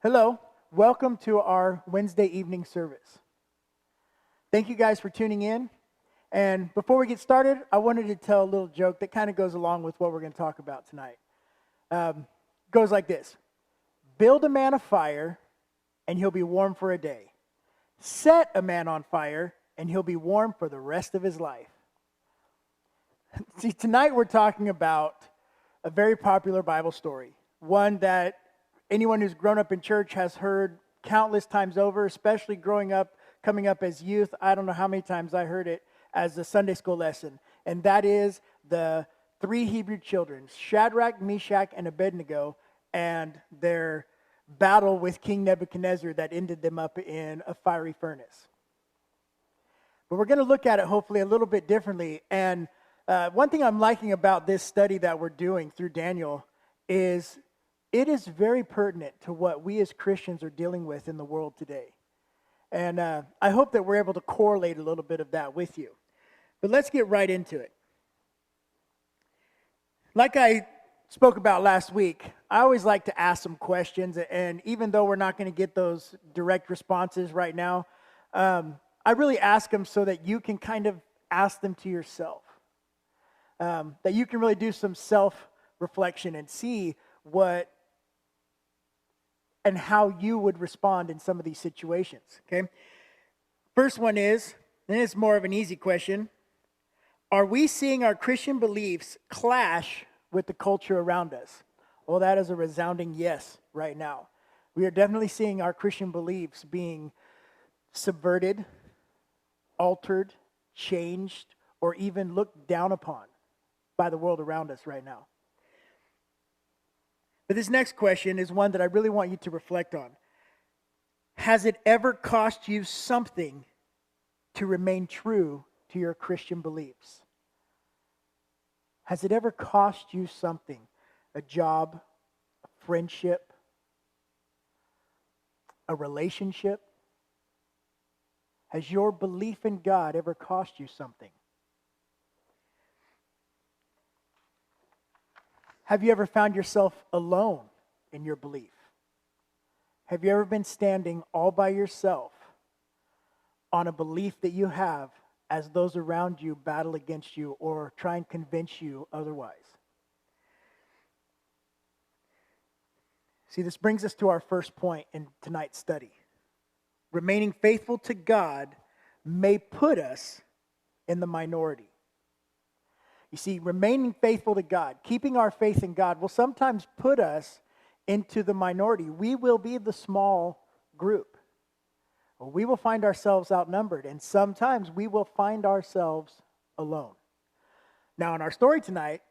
Hello, welcome to our Wednesday evening service. Thank you guys for tuning in. And before we get started, I wanted to tell a little joke that kind of goes along with what we're going to talk about tonight. Goes like this: build a man a fire, and he'll be warm for a day. Set a man on fire, and he'll be warm for the rest of his life. See, tonight we're talking about a very popular Bible story, one that anyone who's grown up in church has heard countless times over, especially growing up, coming up as youth. I don't know how many times I heard it as a Sunday school lesson. And that is the three Hebrew children, Shadrach, Meshach, and Abednego, and their battle with King Nebuchadnezzar that ended them up in a fiery furnace. But we're going to look at it hopefully a little bit differently. And one thing I'm liking about this study that we're doing through Daniel is it is very pertinent to what we as Christians are dealing with in the world today. And I hope that we're able to correlate a little bit of that with you. But let's get right into it. Like I spoke about last week, I always like to ask some questions. And even though we're not going to get those direct responses right now, I really ask them so that you can kind of ask them to yourself. That you can really do some self-reflection and see what and how you would respond in some of these situations, okay? First one is, and it's more of an easy question, are we seeing our Christian beliefs clash with the culture around us? Well, that is a resounding yes right now. We are definitely seeing our Christian beliefs being subverted, altered, changed, or even looked down upon by the world around us right now. But this next question is one that I really want you to reflect on. Has it ever cost you something to remain true to your Christian beliefs? Has it ever cost you something? A job, a friendship, a relationship? Has your belief in God ever cost you something? Have you ever found yourself alone in your belief? Have you ever been standing all by yourself on a belief that you have as those around you battle against you or try and convince you otherwise? See, this brings us to our first point in tonight's study. Remaining faithful to God may put us in the minority. You see, remaining faithful to God, keeping our faith in God will sometimes put us into the minority. We will be the small group. We will find ourselves outnumbered, and sometimes we will find ourselves alone. Now, in our story tonight,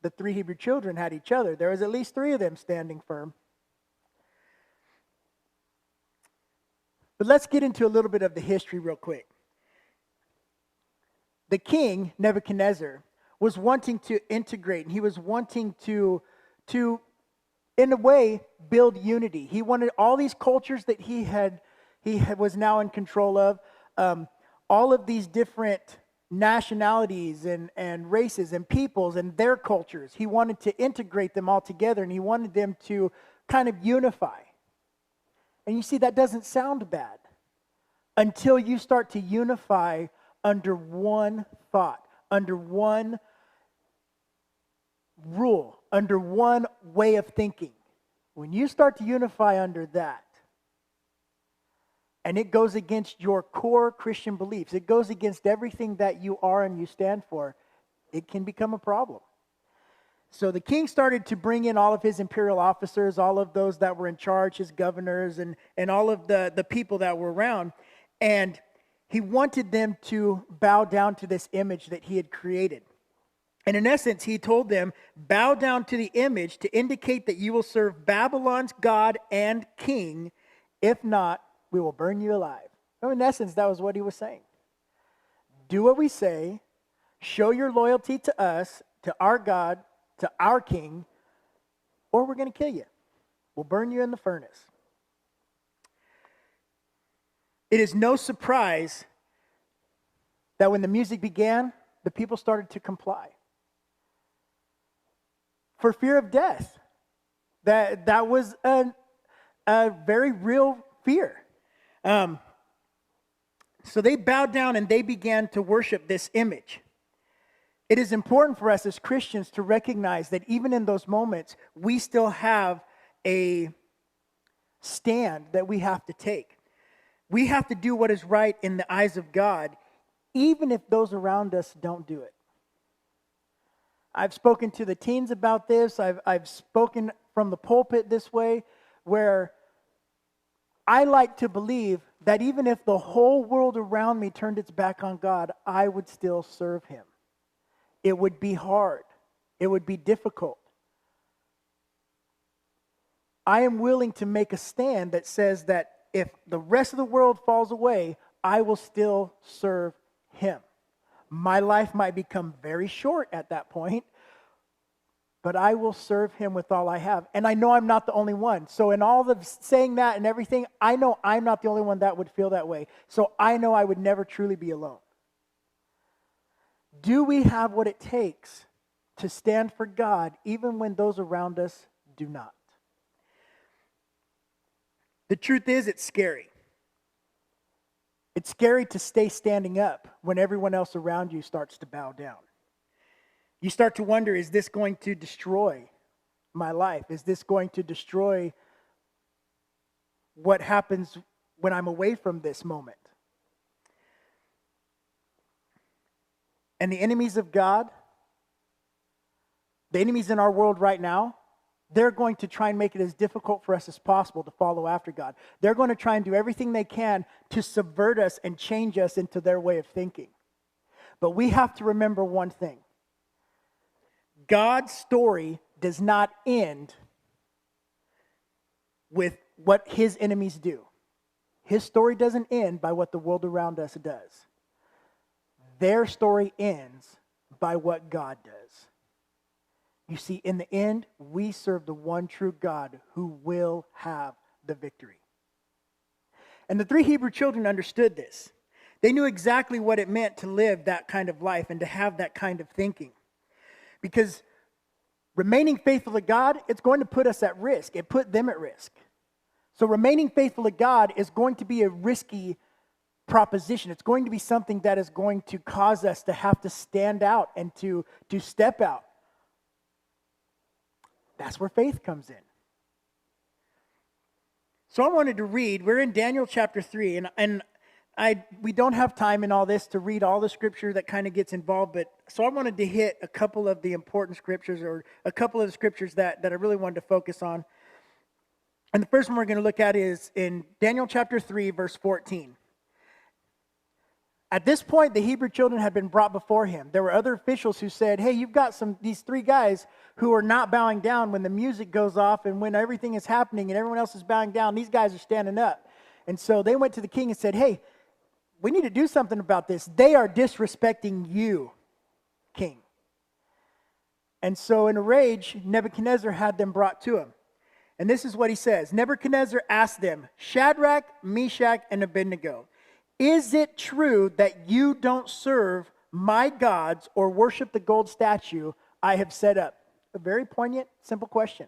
the three Hebrew children had each other. There was at least three of them standing firm. But let's get into a little bit of the history real quick. The king, Nebuchadnezzar, was wanting to integrate, and he was wanting to in a way build unity. He wanted all these cultures that he was now in control of, all of these different nationalities and races and peoples and their cultures. He wanted to integrate them all together, and he wanted them to kind of unify. And you see, that doesn't sound bad until you start to unify under one thought, under one rule, under one way of thinking. When you start to unify under that, and it goes against your core Christian beliefs, it goes against everything that you are and you stand for, it can become a problem. So the king started to bring in all of his imperial officers, all of those that were in charge, his governors, and all of the people that were around, and he wanted them to bow down to this image that he had created. And in essence, he told them, bow down to the image to indicate that you will serve Babylon's God and king. If not, we will burn you alive. So in essence, that was what he was saying. Do what we say, show your loyalty to us, to our God, to our king, or we're going to kill you. We'll burn you in the furnace. It is no surprise that when the music began, the people started to comply. For fear of death. That was a very real fear. So they bowed down and they began to worship this image. It is important for us as Christians to recognize that even in those moments, we still have a stand that we have to take. We have to do what is right in the eyes of God, even if those around us don't do it. I've spoken to the teens about this. I've spoken from the pulpit this way, where I like to believe that even if the whole world around me turned its back on God, I would still serve him. It would be hard. It would be difficult. I am willing to make a stand that says that if the rest of the world falls away, I will still serve him. My life might become very short at that point, but I will serve him with all I have. And I know I'm not the only one. So in all the saying that and everything, I know I'm not the only one that would feel that way. So I know I would never truly be alone. Do we have what it takes to stand for God even when those around us do not? The truth is, it's scary. It's scary to stay standing up when everyone else around you starts to bow down. You start to wonder, is this going to destroy my life? Is this going to destroy what happens when I'm away from this moment? And the enemies of God, the enemies in our world right now, they're going to try and make it as difficult for us as possible to follow after God. They're going to try and do everything they can to subvert us and change us into their way of thinking. But we have to remember one thing. God's story does not end with what his enemies do. His story doesn't end by what the world around us does. Their story ends by what God does. You see, in the end, we serve the one true God who will have the victory. And the 3 Hebrew children understood this. They knew exactly what it meant to live that kind of life and to have that kind of thinking. Because remaining faithful to God, it's going to put us at risk. It put them at risk. So remaining faithful to God is going to be a risky proposition. It's going to be something that is going to cause us to have to stand out and to step out. That's where faith comes in. So I wanted to read, we're in Daniel chapter 3, and we don't have time in all this to read all the scripture that kind of gets involved, but so I wanted to hit a couple of the important scriptures, or a couple of the scriptures that I really wanted to focus on. And the first one we're going to look at is in Daniel chapter 3, verse 14. At this point, the Hebrew children had been brought before him. There were other officials who said, hey, you've got these 3 guys who are not bowing down when the music goes off and when everything is happening and everyone else is bowing down. These guys are standing up. And so they went to the king and said, hey, we need to do something about this. They are disrespecting you, king. And so in a rage, Nebuchadnezzar had them brought to him. And this is what he says. Nebuchadnezzar asked them, Shadrach, Meshach, and Abednego, is it true that you don't serve my gods or worship the gold statue I have set up? A very poignant, simple question.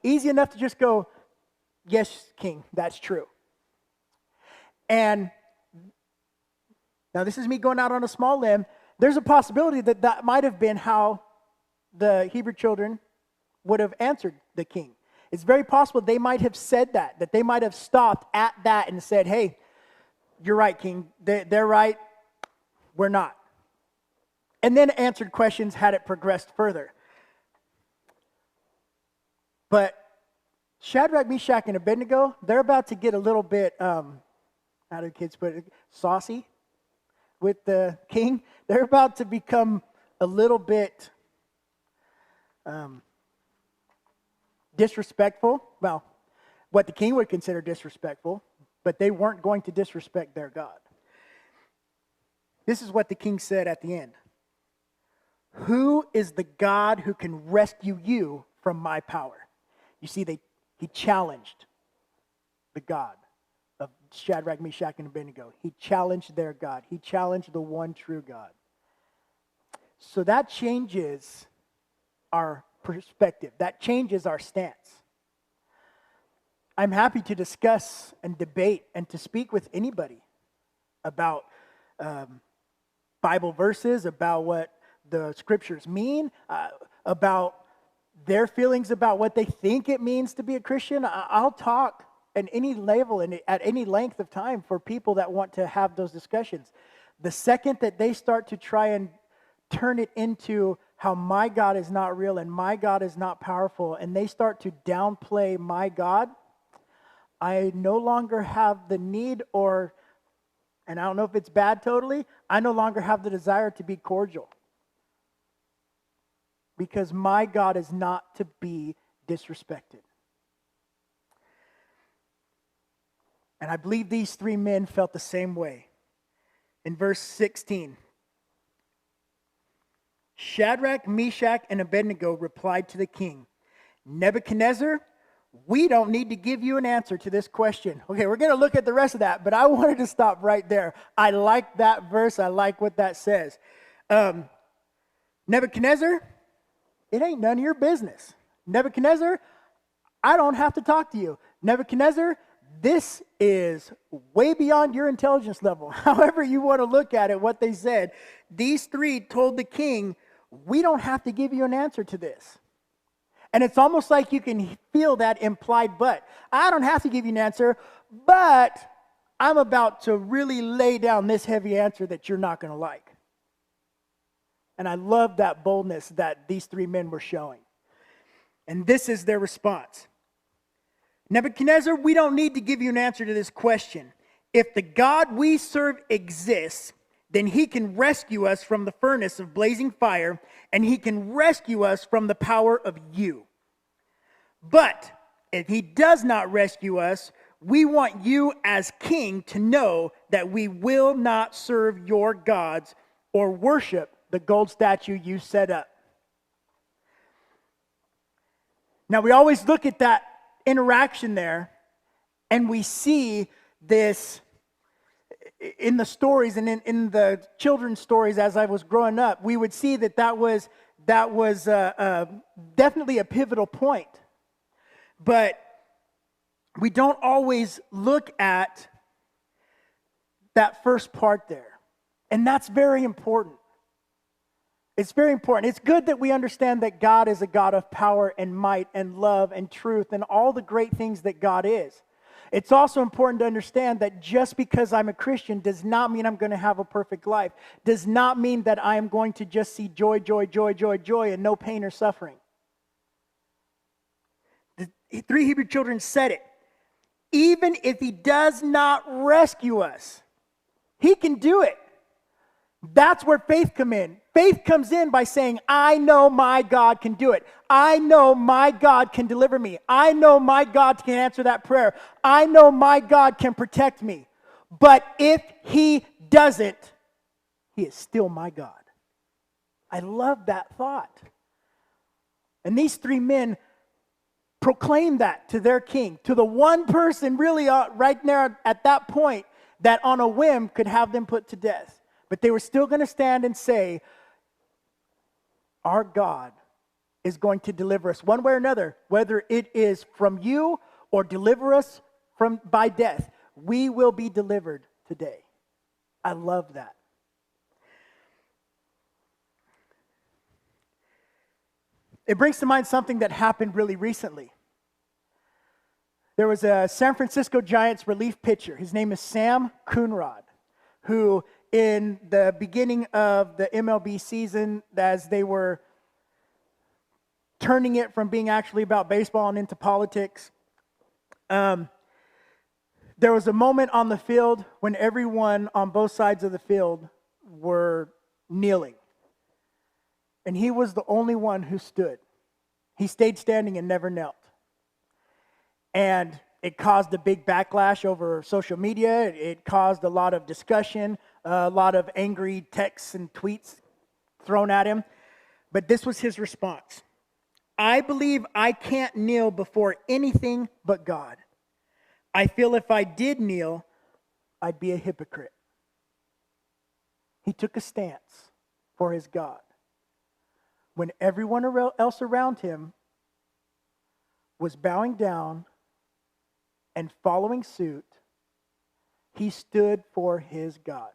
Easy enough to just go, yes, king, that's true. And now this is me going out on a small limb. There's a possibility that that might have been how the Hebrew children would have answered the king. It's very possible they might have said that they might have stopped at that and said, hey, you're right, king. They're right. We're not. And then answered questions had it progressed further. But Shadrach, Meshach, and Abednego, they're about to get a little bit, how do kids put it, saucy with the king. They're about to become a little bit disrespectful. Well, what the king would consider disrespectful, but they weren't going to disrespect their God. This is what the king said at the end. Who is the God who can rescue you from my power? You see, he challenged the God of Shadrach, Meshach, and Abednego. He challenged their God. He challenged the one true God. So that changes our perspective. That changes our stance. I'm happy to discuss and debate and to speak with anybody about Bible verses, about what the scriptures mean, about their feelings about what they think it means to be a Christian. I'll talk at any level and at any length of time for people that want to have those discussions. The second that they start to try and turn it into how my God is not real and my God is not powerful, and they start to downplay my God, I no longer have the need and I don't know if it's bad totally, I no longer have the desire to be cordial. Because my God is not to be disrespected. And I believe these three men felt the same way. In verse 16, Shadrach, Meshach, and Abednego replied to the king, Nebuchadnezzar, we don't need to give you an answer to this question. Okay, we're going to look at the rest of that, but I wanted to stop right there. I like that verse. I like what that says. Nebuchadnezzar, it ain't none of your business. Nebuchadnezzar, I don't have to talk to you. Nebuchadnezzar, this is way beyond your intelligence level. However you want to look at it, what they said, these three told the king, we don't have to give you an answer to this. And it's almost like you can feel that implied but. I don't have to give you an answer, but I'm about to really lay down this heavy answer that you're not going to like. And I love that boldness that these three men were showing. And this is their response. Nebuchadnezzar, we don't need to give you an answer to this question. If the God we serve exists, then he can rescue us from the furnace of blazing fire, and he can rescue us from the power of you. But if he does not rescue us, we want you as king to know that we will not serve your gods or worship the gold statue you set up. Now, we always look at that interaction there, and we see this in the stories and in the children's stories as I was growing up. We would see that was definitely a pivotal point. But we don't always look at that first part there. And that's very important. It's very important. It's good that we understand that God is a God of power and might and love and truth and all the great things that God is. It's also important to understand that just because I'm a Christian does not mean I'm going to have a perfect life. Does not mean that I am going to just see joy, joy, joy, joy, joy and no pain or suffering. The three Hebrew children said it. Even if he does not rescue us, he can do it. That's where faith comes in. Faith comes in by saying, I know my God can do it. I know my God can deliver me. I know my God can answer that prayer. I know my God can protect me. But if he doesn't, he is still my God. I love that thought. And these three men proclaimed that to their king, to the one person really right there at that point that on a whim could have them put to death. But they were still going to stand and say, our God is going to deliver us one way or another, whether it is from you or deliver us by death. We will be delivered today. I love that. It brings to mind something that happened really recently. There was a San Francisco Giants relief pitcher. His name is Sam Coonrod, who in the beginning of the MLB season, as they were turning it from being actually about baseball and into politics, there was a moment on the field when everyone on both sides of the field were kneeling. And he was the only one who stood. He stayed standing and never knelt. And it caused a big backlash over social media. It caused a lot of discussion, a lot of angry texts and tweets thrown at him. But this was his response. I believe I can't kneel before anything but God. I feel if I did kneel, I'd be a hypocrite. He took a stance for his God when everyone else around him was bowing down and following suit, he stood for his God.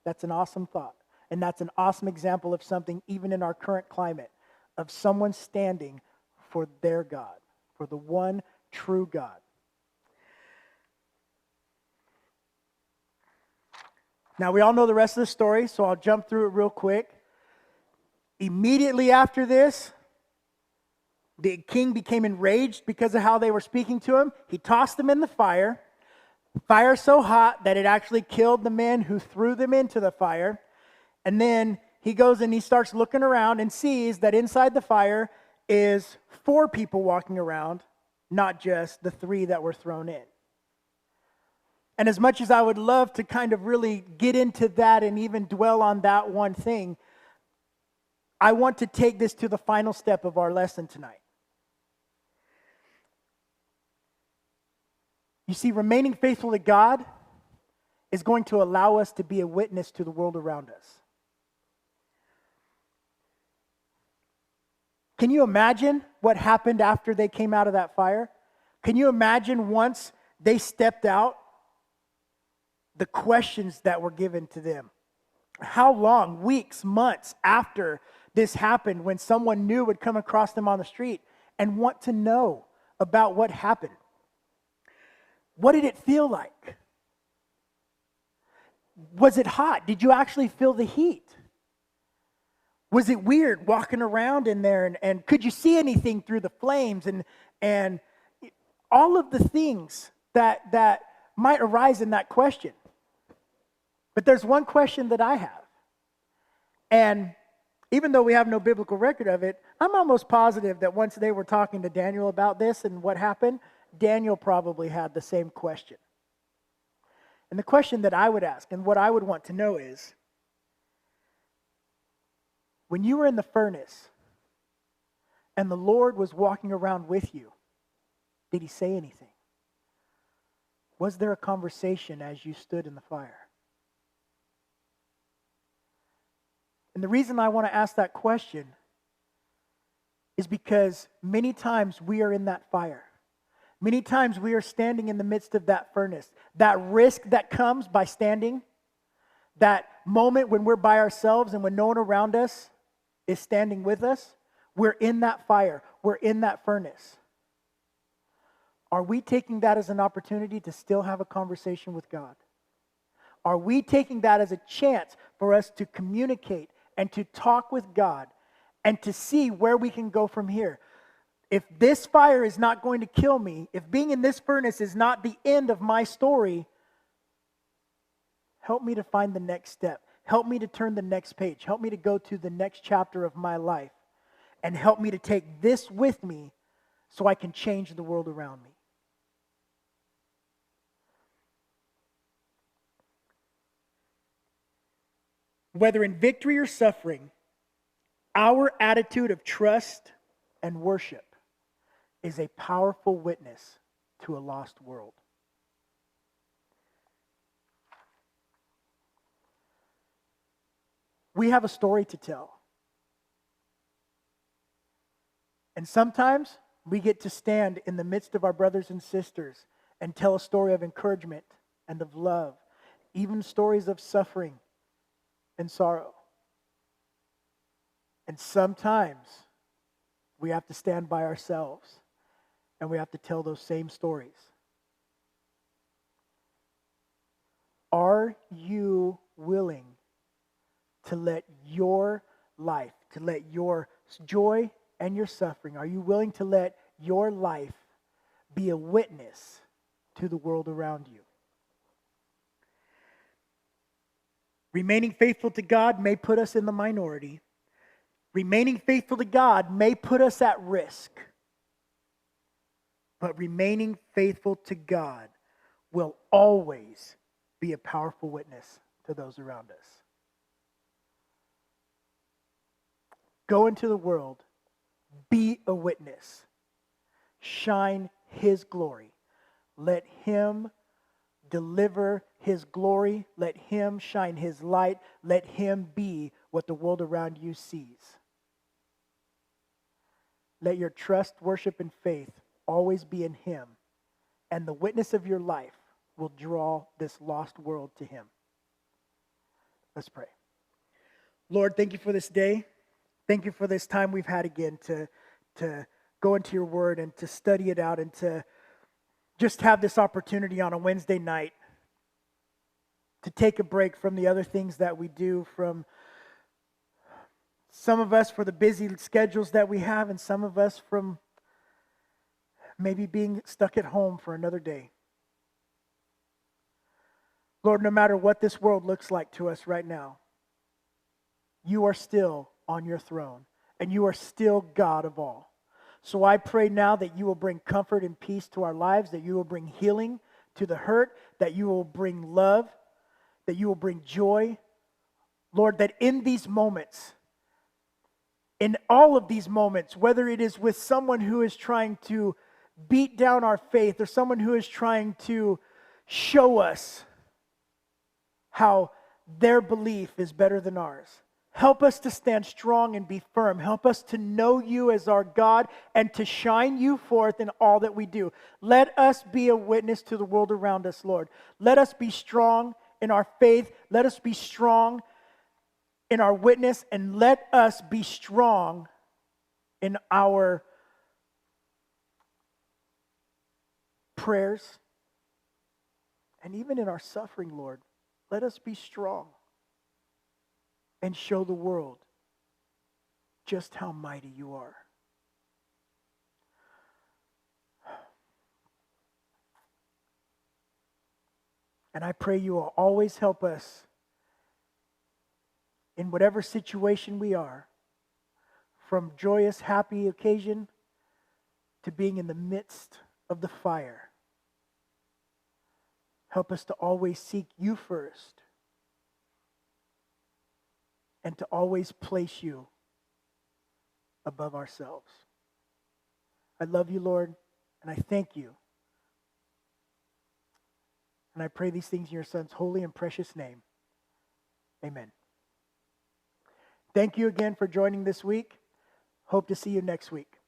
That's an awesome thought. And that's an awesome example of something, even in our current climate, of someone standing for their God, for the one true God. Now, we all know the rest of the story, so I'll jump through it real quick. Immediately after this, the king became enraged because of how they were speaking to him. He tossed them in the fire. Fire so hot that it actually killed the men who threw them into the fire. And then he goes and he starts looking around and sees that inside the fire is 4 people walking around, not just the 3 that were thrown in. And as much as I would love to kind of really get into that and even dwell on that one thing, I want to take this to the final step of our lesson tonight. You see, remaining faithful to God is going to allow us to be a witness to the world around us. Can you imagine what happened after they came out of that fire? Can you imagine once they stepped out, the questions that were given to them? How long, weeks, months after this happened, when someone new would come across them on the street and want to know about what happened? What did it feel like? Was it hot? Did you actually feel the heat? Was it weird walking around in there? And could you see anything through the flames? And all of the things that might arise in that question. But there's one question that I have. And even though we have no biblical record of it, I'm almost positive that once they were talking to Daniel about this and what happened, Daniel probably had the same question. And the question that I would ask and what I would want to know is, when you were in the furnace and the Lord was walking around with you, did he say anything? Was there a conversation as you stood in the fire? And the reason I want to ask that question is because many times we are in that fire. Many times we are standing in the midst of that furnace. That risk that comes by standing, that moment when we're by ourselves and when no one around us is standing with us, we're in that fire. We're in that furnace. Are we taking that as an opportunity to still have a conversation with God? Are we taking that as a chance for us to communicate and to talk with God and to see where we can go from here? If this fire is not going to kill me, if being in this furnace is not the end of my story, help me to find the next step. Help me to turn the next page. Help me to go to the next chapter of my life. And help me to take this with me so I can change the world around me. Whether in victory or suffering, our attitude of trust and worship is a powerful witness to a lost world. We have a story to tell. And sometimes we get to stand in the midst of our brothers and sisters and tell a story of encouragement and of love, even stories of suffering and sorrow. And sometimes we have to stand by ourselves and we have to tell those same stories. Are you willing to let your life, to let your joy and your suffering, are you willing to let your life be a witness to the world around you? Remaining faithful to God may put us in the minority. Remaining faithful to God may put us at risk. But remaining faithful to God will always be a powerful witness to those around us. Go into the world, be a witness, shine His glory. Let Him deliver His glory. Let Him shine His light. Let Him be what the world around you sees. Let your trust, worship, and faith always be in Him and the witness of your life will draw this lost world to him. Let's pray. Lord, thank you for this day. Thank you for this time we've had again to go into your word and to study it out and to just have this opportunity on a Wednesday night to take a break from the other things that we do, from some of us for the busy schedules that we have, and some of us from maybe being stuck at home for another day. Lord, no matter what this world looks like to us right now, you are still on your throne, and you are still God of all. So I pray now that you will bring comfort and peace to our lives, that you will bring healing to the hurt, that you will bring love, that you will bring joy. Lord, that in these moments, in all of these moments, whether it is with someone who is trying to beat down our faith or someone who is trying to show us how their belief is better than ours, help us to stand strong and be firm. Help us to know you as our God and to shine you forth in all that we do. Let us be a witness to the world around us, Lord. Let us be strong in our faith. Let us be strong in our witness, and let us be strong in our prayers and even in our suffering, Lord. Let us be strong and show the world just how mighty you are. And I pray you will always help us in whatever situation we are, from joyous, happy occasion to being in the midst of the fire. Help us to always seek you first and to always place you above ourselves. I love you, Lord, and I thank you. And I pray these things in your Son's holy and precious name. Amen. Thank you again for joining this week. Hope to see you next week.